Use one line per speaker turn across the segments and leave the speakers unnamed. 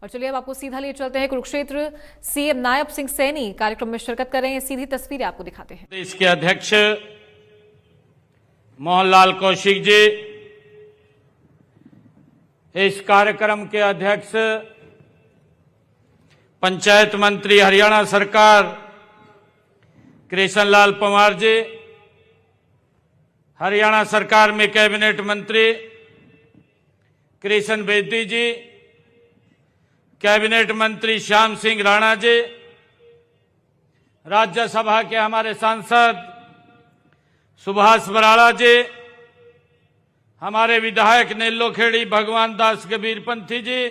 और चलिए अब आपको सीधा ले चलते हैं कुरुक्षेत्र। सीएम नायब सिंह सैनी कार्यक्रम में शिरकत कर रहे हैं, सीधी तस्वीरें आपको दिखाते हैं।
देश के अध्यक्ष मोहनलाल कौशिक जी, इस कार्यक्रम के अध्यक्ष पंचायत मंत्री हरियाणा सरकार कृष्ण लाल पंवार जी, हरियाणा सरकार में कैबिनेट मंत्री कृष्ण बेदी जी, कैबिनेट मंत्री श्याम सिंह राणा जी, राज्यसभा के हमारे सांसद सुभाष बराड़ा जी, हमारे विधायक नेल्लोखेड़ी भगवान दास कबीरपंथी जी,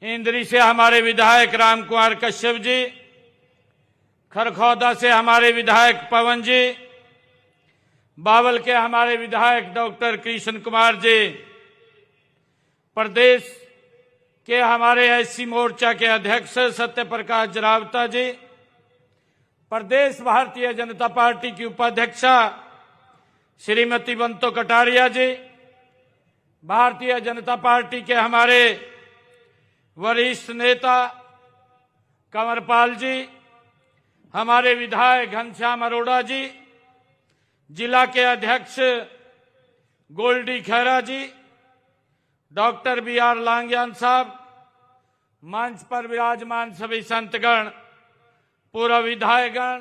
इंद्री से हमारे विधायक राम कुमार कश्यप जी, खरखौदा से हमारे विधायक पवन जी, बावल के हमारे विधायक डॉक्टर कृष्ण कुमार जी, प्रदेश के हमारे एससी मोर्चा के अध्यक्ष सत्य प्रकाश जरावता जी, प्रदेश भारतीय जनता पार्टी की उपाध्यक्षा श्रीमती बंतो कटारिया जी, भारतीय जनता पार्टी के हमारे वरिष्ठ नेता कंवरपाल जी, हमारे विधायक घनश्याम अरोड़ा जी, जिला के अध्यक्ष गोल्डी खैरा जी, डॉक्टर BR लांगयान साहब, मंच पर विराजमान सभी संतगण, पूर्व विधायकगण,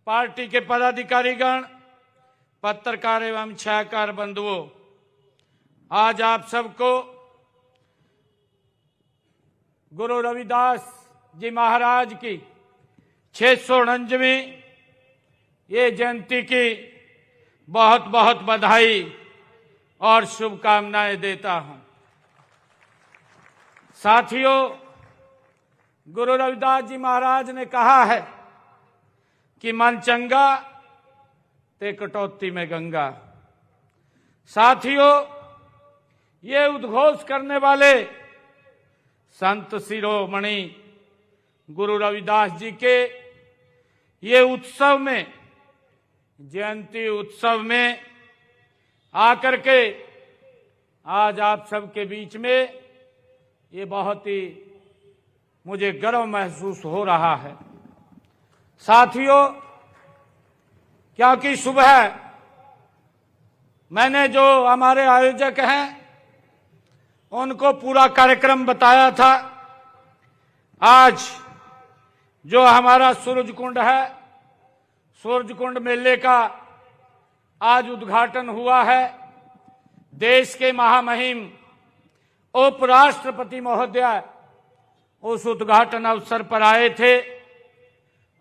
पार्टी के पदाधिकारीगण, पत्रकार एवं छायाकार बंधुओं, आज आप सबको गुरु रविदास जी महाराज की 649वीं ये जयंती की बहुत बहुत बधाई और शुभकामनाएं देता हूं। साथियों, गुरु रविदास जी महाराज ने कहा है कि मन चंगा ते कटौती में गंगा। साथियों, ये उद्घोष करने वाले संत शिरोमणि गुरु रविदास जी के ये उत्सव में, जयंती उत्सव में आकर के आज आप सबके बीच में ये बहुत ही मुझे गर्व महसूस हो रहा है। साथियों, क्योंकि सुबह मैंने जो हमारे आयोजक हैं उनको पूरा कार्यक्रम बताया था। आज जो हमारा सूरज कुंड है, सूरज कुंड मेले का आज उद्घाटन हुआ है। देश के महामहिम उपराष्ट्रपति महोदय उस उद्घाटन अवसर पर आए थे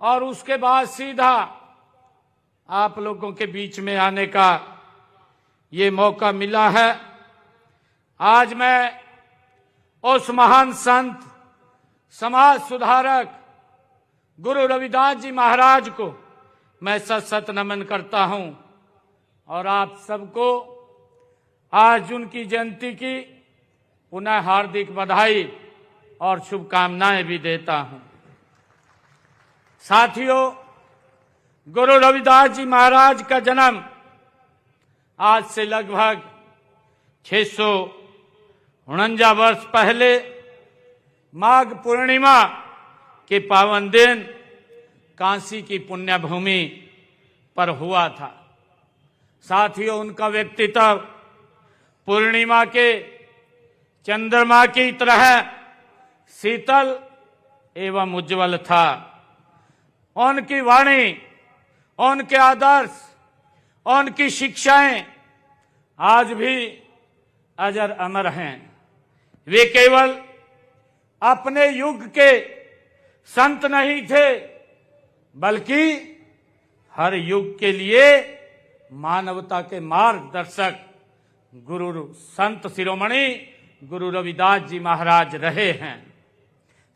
और उसके बाद सीधा आप लोगों के बीच में आने का ये मौका मिला है। आज मैं उस महान संत, समाज सुधारक गुरु रविदास जी महाराज को मैं सत सत नमन करता हूं और आप सबको आज उनकी जयंती की पुनः हार्दिक बधाई और शुभकामनाएं भी देता हूं। साथियों, गुरु रविदास जी महाराज का जन्म आज से लगभग 649 वर्ष पहले माघ पूर्णिमा के पावन दिन काशी की पुण्य भूमि पर हुआ था। साथियों, उनका व्यक्तित्व पूर्णिमा के चंद्रमा की तरह शीतल एवं उज्जवल था। उनकी वाणी, उनके आदर्श, उनकी शिक्षाएं आज भी अजर अमर हैं। वे केवल अपने युग के संत नहीं थे, बल्कि हर युग के लिए मानवता के मार्गदर्शक गुरु संत शिरोमणि गुरु रविदास जी महाराज रहे हैं।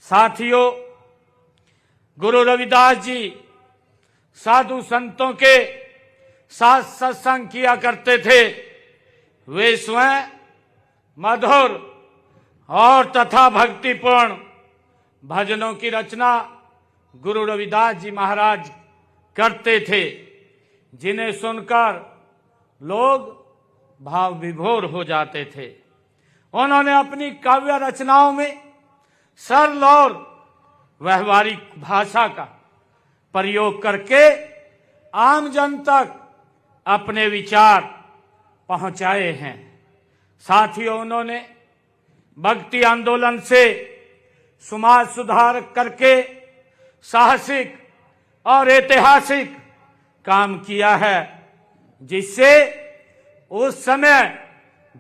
साथियों, गुरु रविदास जी साधु संतों के साथ सत्संग किया करते थे। वे स्वयं मधुर और तथा भक्तिपूर्ण भजनों की रचना गुरु रविदास जी महाराज करते थे, जिन्हें सुनकर लोग भाव विभोर हो जाते थे। उन्होंने अपनी काव्य रचनाओं में सरल और व्यवहारिक भाषा का प्रयोग करके आम जन तक अपने विचार पहुंचाए हैं। साथ ही उन्होंने भक्ति आंदोलन से समाज सुधार करके साहसिक और ऐतिहासिक काम किया है, जिससे उस समय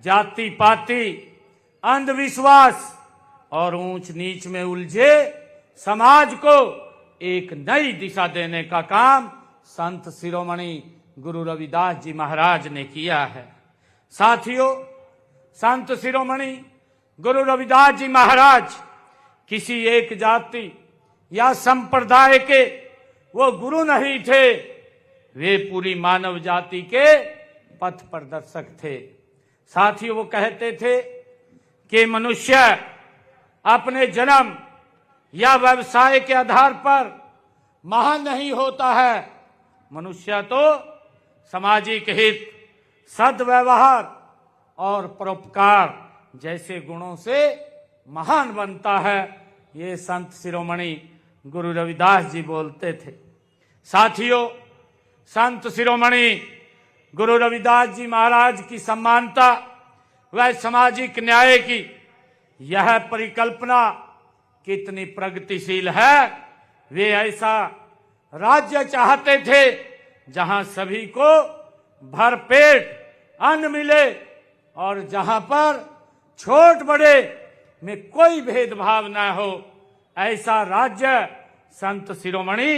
जाति पाति, अंधविश्वास और ऊंच नीच में उलझे समाज को एक नई दिशा देने का काम संत शिरोमणि गुरु रविदास जी महाराज ने किया है। साथियों, संत शिरोमणि गुरु रविदास जी महाराज किसी एक जाति या संप्रदाय के वो गुरु नहीं थे, वे पूरी मानव जाति के पथ प्रदर्शक थे। साथियों, वो कहते थे कि मनुष्य अपने जन्म या व्यवसाय के आधार पर महान नहीं होता है, मनुष्य तो सामाजिक हित, सद्व्यवहार और परोपकार जैसे गुणों से महान बनता है। ये संत शिरोमणि गुरु रविदास जी बोलते थे। साथियों, संत शिरोमणि गुरु रविदास जी महाराज की समानता व सामाजिक न्याय की यह परिकल्पना कितनी प्रगतिशील है। वे ऐसा राज्य चाहते थे जहां सभी को भरपेट अन्न मिले और जहां पर छोट बड़े में कोई भेदभाव न हो। ऐसा राज्य संत शिरोमणि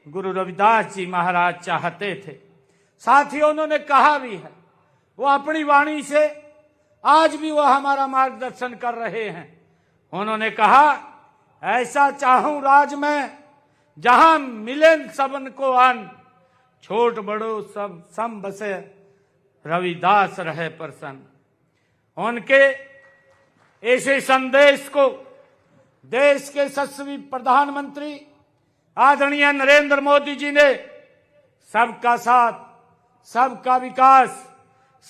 गुरु रविदास जी महाराज चाहते थे। साथ ही उन्होंने कहा भी है, वो अपनी वाणी से आज भी वो हमारा मार्गदर्शन कर रहे हैं। उन्होंने कहा, ऐसा चाहूं राज में जहां मिले सबन को अन्न, छोट बड़ो सब सम बसे रविदास रहे प्रसन्न। उनके ऐसे संदेश को देश के यशस्वी प्रधानमंत्री आदरणीय नरेंद्र मोदी जी ने सबका साथ, सबका विकास,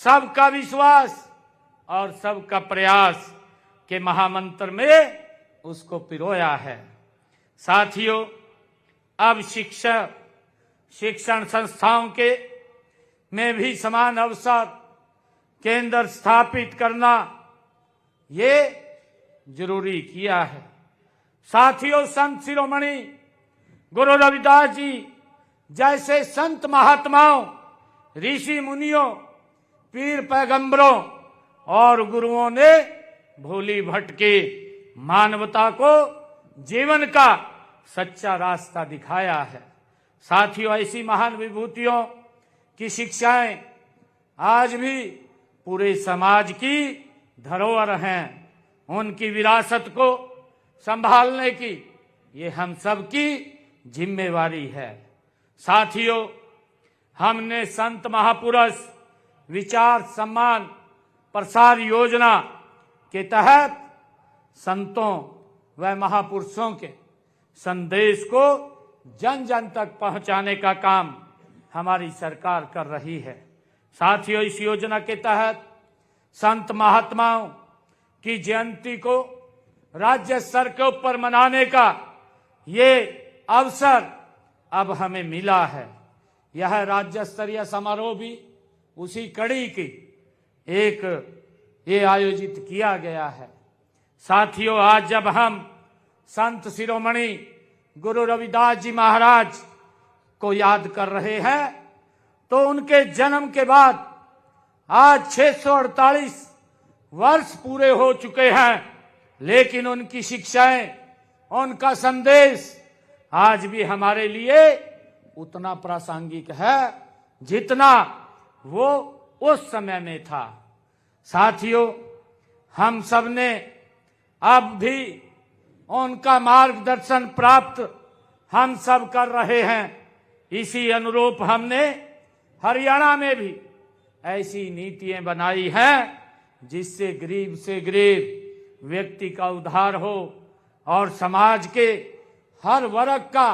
सबका विश्वास और सबका प्रयास के महामंत्र में उसको पिरोया है। साथियों, अब शिक्षण संस्थाओं के में भी समान अवसर केंद्र स्थापित करना ये जरूरी किया है। साथियों, संत शिरोमणि गुरु रविदास जी जैसे संत महात्माओं, ऋषि मुनियों, पीर पैगंबरों और गुरुओं ने भोली भटकी मानवता को जीवन का सच्चा रास्ता दिखाया है। साथियों, ऐसी महान विभूतियों की शिक्षाएं आज भी पूरे समाज की धरोहर हैं। उनकी विरासत को संभालने की ये हम सब की जिम्मेवारी है। साथियों, हमने संत महापुरुष विचार सम्मान प्रसार योजना के तहत संतों व महापुरुषों के संदेश को जन जन तक पहुंचाने का काम हमारी सरकार कर रही है। साथियों, इस योजना के तहत संत महात्माओं की जयंती को राज्य स्तर के ऊपर मनाने का ये अवसर अब हमें मिला है। यह राज्य स्तरीय समारोह भी उसी कड़ी की एक ये आयोजित किया गया है। साथियों, आज जब हम संत शिरोमणि गुरु रविदास जी महाराज को याद कर रहे हैं तो उनके जन्म के बाद आज 648 वर्ष पूरे हो चुके हैं, लेकिन उनकी शिक्षाएं, उनका संदेश आज भी हमारे लिए उतना प्रासंगिक है जितना वो उस समय में था। साथियों, हम सब ने अब भी उनका मार्गदर्शन प्राप्त हम सब कर रहे हैं। इसी अनुरूप हमने हरियाणा में भी ऐसी नीतियां बनाई हैं जिससे गरीब से गरीब व्यक्ति का उद्धार हो और समाज के हर वर्ग का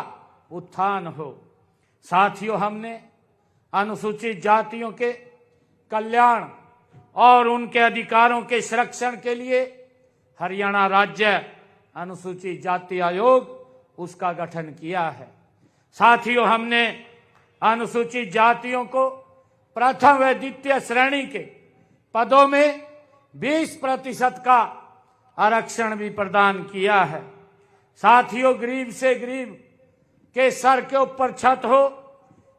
उत्थान हो। साथियों, हमने अनुसूचित जातियों के कल्याण और उनके अधिकारों के संरक्षण के लिए हरियाणा राज्य अनुसूचित जाति आयोग उसका गठन किया है। साथियों, हमने अनुसूचित जातियों को प्रथम व द्वितीय श्रेणी के पदों में 20% का आरक्षण भी प्रदान किया है। साथियों, गरीब से गरीब के सर के ऊपर छत हो,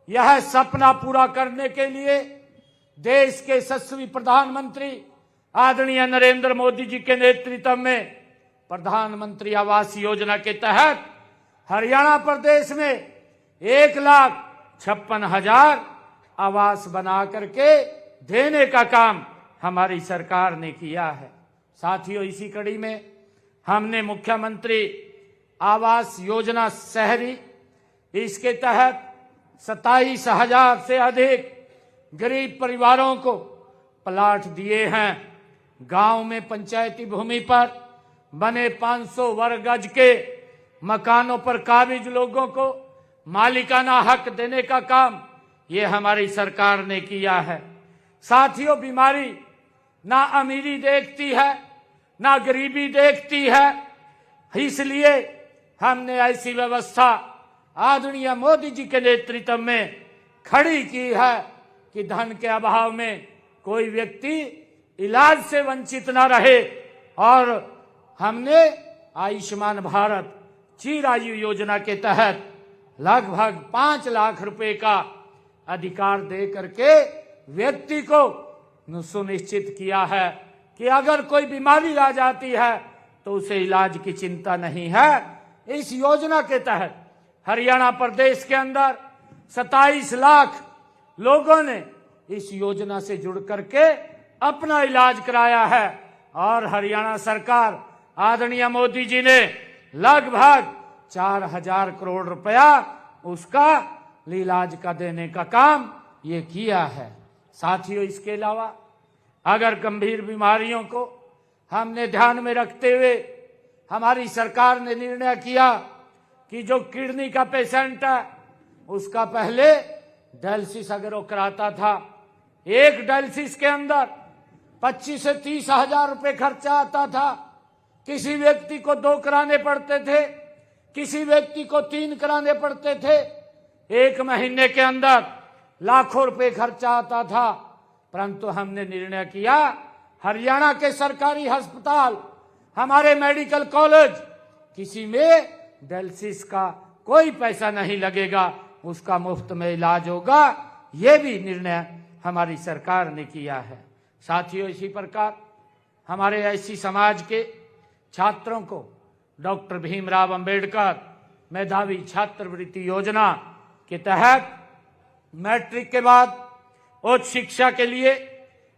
यह सपना पूरा करने के लिए देश के यशस्वी प्रधानमंत्री आदरणीय नरेंद्र मोदी जी के नेतृत्व में प्रधानमंत्री आवास योजना के तहत हरियाणा प्रदेश में 1,56,000 आवास बना करके देने का काम हमारी सरकार ने किया है। साथियों, इसी कड़ी में हमने मुख्यमंत्री आवास योजना शहरी, इसके तहत 27,000 से अधिक गरीब परिवारों को प्लाट दिए हैं। गांव में पंचायती भूमि पर बने 500 वर्ग गज के मकानों पर काबिज लोगों को मालिकाना हक देने का काम ये हमारी सरकार ने किया है। साथियों, बीमारी ना अमीरी देखती है ना गरीबी देखती है, इसलिए हमने ऐसी व्यवस्था आदरणीय मोदी जी के नेतृत्व में खड़ी की है कि धन के अभाव में कोई व्यक्ति इलाज से वंचित न रहे। और हमने आयुष्मान भारत चिरायु योजना के तहत लगभग 5 लाख रुपए का अधिकार दे करके व्यक्ति को सुनिश्चित किया है कि अगर कोई बीमारी आ जाती है तो उसे इलाज की चिंता नहीं है। इस योजना के तहत हरियाणा प्रदेश के अंदर 27 लाख लोगों ने इस योजना से जुड़ करके अपना इलाज कराया है और हरियाणा सरकार आदरणीय मोदी जी ने लगभग 4,000 करोड़ रुपया उसका इलाज का देने का काम ये किया है। साथियों, इसके अलावा अगर गंभीर बीमारियों को हमने ध्यान में रखते हुए हमारी सरकार ने निर्णय किया कि जो किडनी का पेशेंट है उसका पहले डायलिसिस अगर वो कराता था, एक डायलिसिस के अंदर 25 से 30 हजार रुपए खर्चा आता था। किसी व्यक्ति को 2 कराने पड़ते थे, किसी व्यक्ति को 3 कराने पड़ते थे। 1 महीने के अंदर लाखों रुपए खर्चा आता था। परंतु हमने निर्णय किया हरियाणा के सरकारी अस्पताल, हमारे मेडिकल कॉलेज, किसी में डायलिसिस का कोई पैसा नहीं लगेगा, उसका मुफ्त में इलाज होगा। ये भी निर्णय हमारी सरकार ने किया है। साथियों, इसी प्रकार हमारे ऐसी समाज के छात्रों को डॉक्टर भीमराव अंबेडकर मेधावी छात्रवृत्ति योजना के तहत मैट्रिक के बाद उच्च शिक्षा के लिए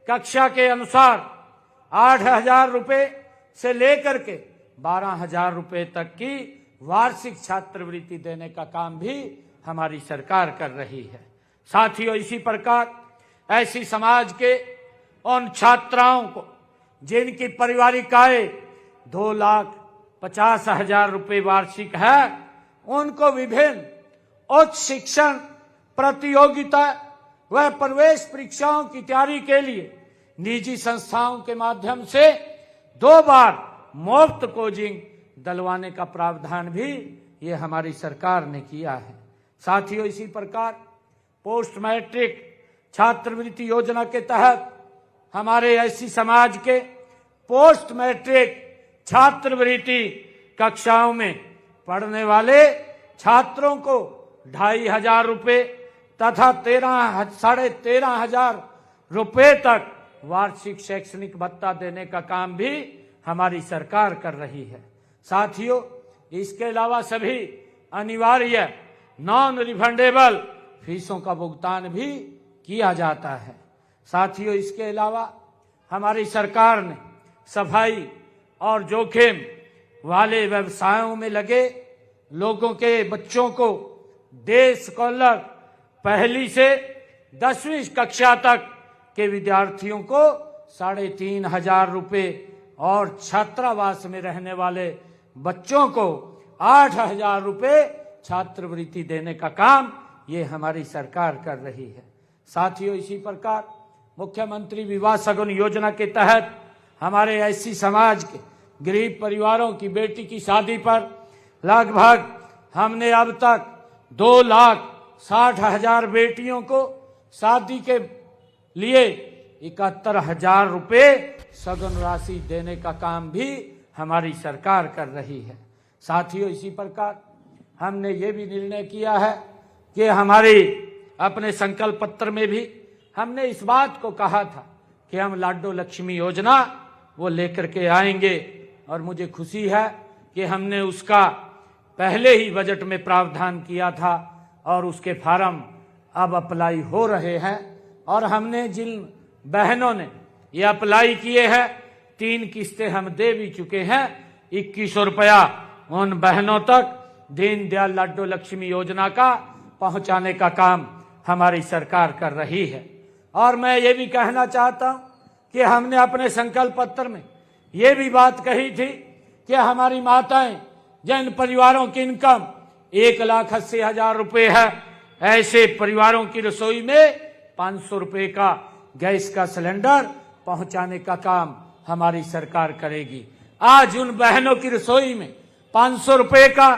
कक्षा के अनुसार 8,000 रुपए से लेकर के 12,000 रुपए तक की वार्षिक छात्रवृत्ति देने का काम भी हमारी सरकार कर रही है। साथियों, इसी प्रकार ऐसी समाज के उन छात्राओं को जिनकी पारिवारिक आय 2,50,000 रुपए वार्षिक है, उनको विभिन्न उच्च शिक्षण प्रतियोगिता व प्रवेश परीक्षाओं की तैयारी के लिए निजी संस्थाओं के माध्यम से 2 बार मुफ्त कोचिंग दिलवाने का प्रावधान भी ये हमारी सरकार ने किया है। साथियों, इसी प्रकार पोस्ट मैट्रिक छात्रवृत्ति योजना के तहत हमारे ऐसी समाज के पोस्ट मैट्रिक छात्रवृत्ति कक्षाओं में पढ़ने वाले छात्रों को 2,500 रुपए तथा 13,500 रुपए तक वार्षिक शैक्षणिक भत्ता देने का काम भी हमारी सरकार कर रही है। साथियों, इसके अलावा सभी अनिवार्य नॉन रिफंडेबल फीसों का भुगतान भी किया जाता है। साथियों, इसके अलावा हमारी सरकार ने सफाई और जोखिम वाले व्यवसायों में लगे लोगों के बच्चों को डे स्कॉलर पहली से 10वीं कक्षा तक के विद्यार्थियों को 3,500 रुपए और छात्रावास में रहने वाले बच्चों को 8,000 रुपए छात्रवृत्ति देने का काम ये हमारी सरकार कर रही है। साथियों, इसी प्रकार मुख्यमंत्री विवाह शगुन योजना के तहत हमारे एससी समाज के गरीब परिवारों की बेटी की शादी पर लगभग हमने अब तक 2,60,000 बेटियों को शादी के लिए 71,000 रुपये शगुन राशि देने का काम भी हमारी सरकार कर रही है। साथियों, इसी प्रकार हमने ये भी निर्णय किया है कि हमारे अपने संकल्प पत्र में भी हमने इस बात को कहा था कि हम लाडो लक्ष्मी योजना वो लेकर के आएंगे, और मुझे खुशी है कि हमने उसका पहले ही बजट में प्रावधान किया था और उसके फार्म अब अप्लाई हो रहे हैं। और हमने जिन बहनों ने ये अप्लाई किए हैं 3 किस्तें हम दे भी चुके हैं। 2100 रुपया उन बहनों तक दीनदयाल लाडो लक्ष्मी योजना का पहुंचाने का काम हमारी सरकार कर रही है। और मैं ये भी कहना चाहता हूं कि हमने अपने संकल्प पत्र में ये भी बात कही थी कि हमारी माताएं जिन परिवारों की इनकम 1,80,000 रुपये है, ऐसे परिवारों की रसोई में 500 रुपये का गैस का सिलेंडर पहुंचाने का काम हमारी सरकार करेगी। आज उन बहनों की रसोई में 500 रुपये का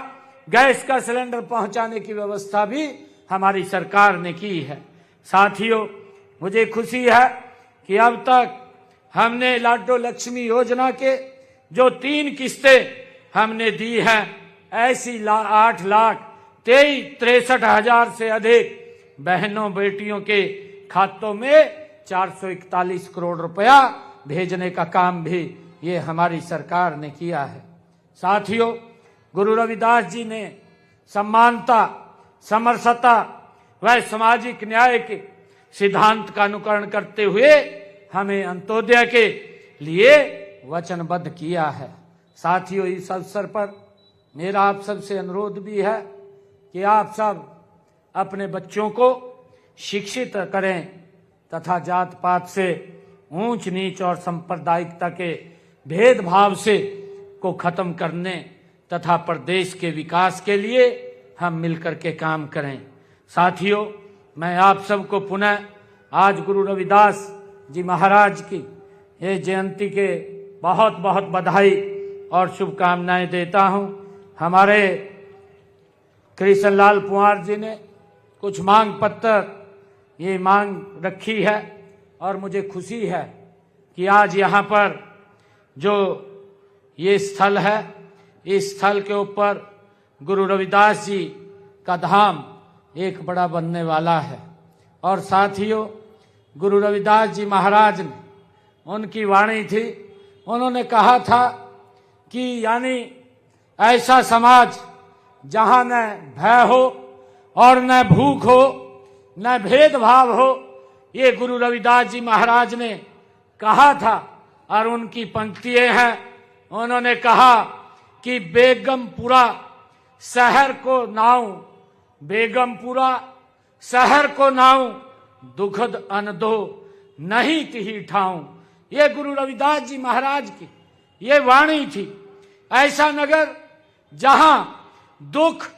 गैस का सिलेंडर पहुंचाने की व्यवस्था भी हमारी सरकार ने की है। साथियों, मुझे खुशी है कि अब तक हमने लाडो लक्ष्मी योजना के जो 3 किस्तें हमने दी हैं, ऐसी 8,63,000 से अधिक बहनों बेटियों के खातों में 441 करोड़ रुपया भेजने का काम भी ये हमारी सरकार ने किया है। साथियों, गुरु रविदास जी ने समानता, समरसता व सामाजिक न्याय के सिद्धांत का अनुकरण करते हुए हमें अंत्योदय के लिए वचनबद्ध किया है। साथियों, इस अवसर पर मेरा आप सबसे अनुरोध भी है कि आप सब अपने बच्चों को शिक्षित करें तथा जात पात से, ऊंच नीच और सांप्रदायिकता के भेदभाव से को खत्म करने तथा प्रदेश के विकास के लिए हम मिलकर के काम करें। साथियों, मैं आप सबको पुनः आज गुरु रविदास जी महाराज की ये जयंती के बहुत बहुत बधाई और शुभकामनाएं देता हूं। हमारे कृष्णलाल पुआर जी ने कुछ मांग पत्र ये मांग रखी है, और मुझे खुशी है कि आज यहाँ पर जो ये स्थल है, इस स्थल के ऊपर गुरु रविदास जी का धाम एक बड़ा बनने वाला है। और साथियों, गुरु रविदास जी महाराज ने, उनकी वाणी थी, उन्होंने कहा था कि यानी ऐसा समाज जहां न भय हो और न भूख हो, न भेदभाव हो, ये गुरु रविदास जी महाराज ने कहा था। और उनकी पंक्तियां हैं, उन्होंने कहा कि बेगमपुरा शहर को नाऊ, बेगमपुरा शहर को नाऊ, दुखद अनदो नहीं तिही ठाऊं। ये गुरु रविदास जी महाराज की ये वाणी थी। ऐसा नगर जहां दुख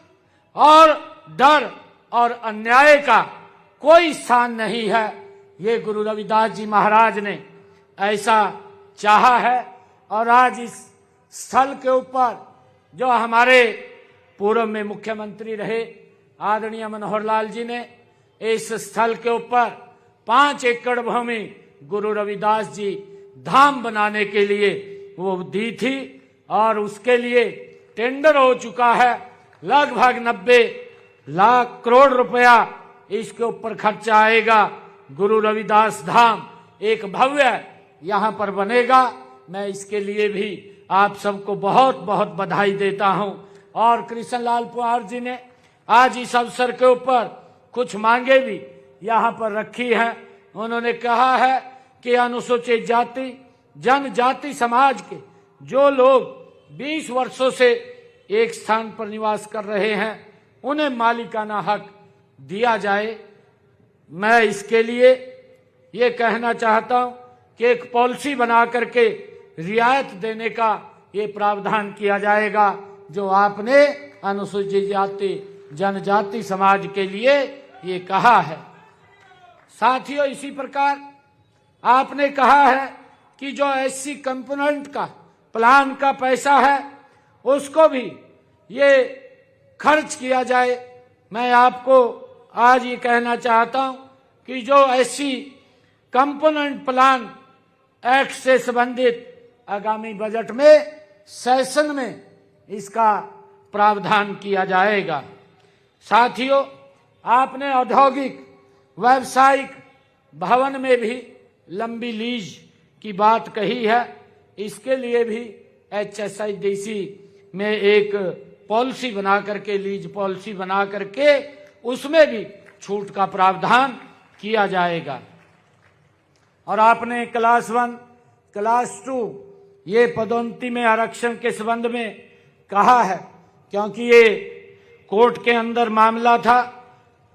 और डर और अन्याय का कोई स्थान नहीं है, ये गुरु रविदास जी महाराज ने ऐसा चाहा है। और आज इस स्थल के ऊपर जो हमारे पूर्व में मुख्यमंत्री रहे आदरणीय मनोहर लाल जी ने इस स्थल के ऊपर 5 एकड़ भूमि गुरु रविदास जी धाम बनाने के लिए वो दी थी, और उसके लिए टेंडर हो चुका है। लगभग 90 लाख करोड़ रुपया इसके ऊपर खर्चा आएगा। गुरु रविदास धाम एक भव्य यहाँ पर बनेगा। मैं इसके लिए भी आप सबको बहुत बहुत बधाई देता हूँ। और कृष्णलाल पुआर जी ने आज इस अवसर के ऊपर कुछ मांगे भी यहाँ पर रखी हैं। उन्होंने कहा है कि अनुसूचित जाति जनजाति समाज के जो लोग 20 वर्षों से एक स्थान पर निवास कर रहे हैं, उन्हें मालिकाना हक दिया जाए। मैं इसके लिए ये कहना चाहता हूँ कि एक पॉलिसी बना करके रियायत देने का ये प्रावधान किया जाएगा जो आपने अनुसूचित जाति जनजाति समाज के लिए ये कहा है। साथियों, इसी प्रकार आपने कहा है कि जो एससी कंपोनेंट का प्लान का पैसा है उसको भी ये खर्च किया जाए। मैं आपको आज ये कहना चाहता हूं कि जो एससी कंपोनेंट प्लान एक्ट से संबंधित आगामी बजट में सेशन में इसका प्रावधान किया जाएगा। साथियों, आपने औद्योगिक व्यावसायिक भवन में भी लंबी लीज की बात कही है। इसके लिए भी HSIDC में एक पॉलिसी बना करके, लीज पॉलिसी बना करके उसमें भी छूट का प्रावधान किया जाएगा। और आपने क्लास 1, क्लास 2 ये पदोन्नति में आरक्षण के संबंध में कहा है, क्योंकि ये कोर्ट के अंदर मामला था।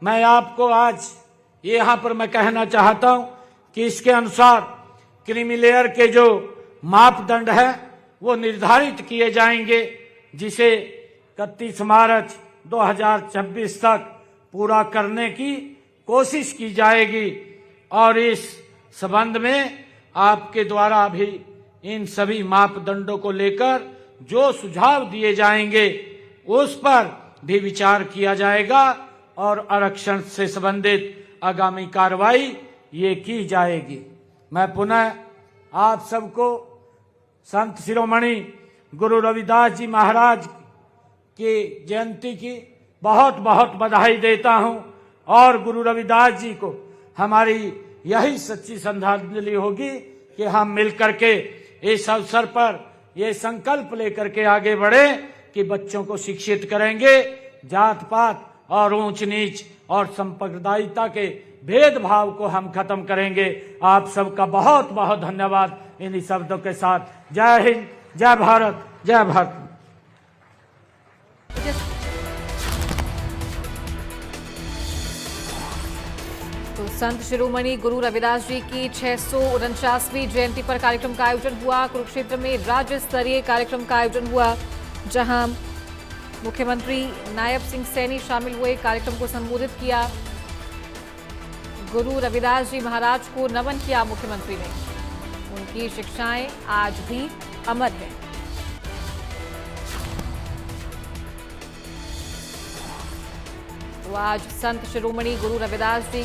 मैं आपको आज यहाँ पर मैं कहना चाहता हूँ कि इसके अनुसार क्रीमी लेयर के जो मापदंड है वो निर्धारित किए जाएंगे, जिसे 31 मार्च 2026 तक पूरा करने की कोशिश की जाएगी। और इस संबंध में आपके द्वारा भी इन सभी मापदंडों को लेकर जो सुझाव दिए जाएंगे उस पर भी विचार किया जाएगा और आरक्षण से संबंधित आगामी कार्रवाई ये की जाएगी। मैं पुनः आप सबको संत शिरोमणि गुरु रविदास जी महाराज की जयंती की बहुत बहुत बधाई देता हूं और गुरु रविदास जी को हमारी यही सच्ची श्रद्धांजलि होगी कि हम मिलकर के इस अवसर पर ये संकल्प लेकर के आगे बढ़े कि बच्चों को शिक्षित करेंगे, जात पात और ऊंच नीच और संप्रदायिकता के भेदभाव को हम खत्म करेंगे। आप सबका बहुत बहुत धन्यवाद। इन्हीं शब्दों के साथ जय हिंद, जय भारत, जय भारत।
तो संत शिरोमणि गुरु रविदास जी की 649वीं जयंती पर कार्यक्रम का आयोजन हुआ। कुरुक्षेत्र में राज्य स्तरीय कार्यक्रम का आयोजन हुआ, जहां मुख्यमंत्री नायब सिंह सैनी शामिल हुए। कार्यक्रम को संबोधित किया। गुरु रविदास जी महाराज को नमन किया मुख्यमंत्री ने। उनकी शिक्षाएं आज भी अमर हैं। तो आज संत शिरोमणि गुरु रविदास जी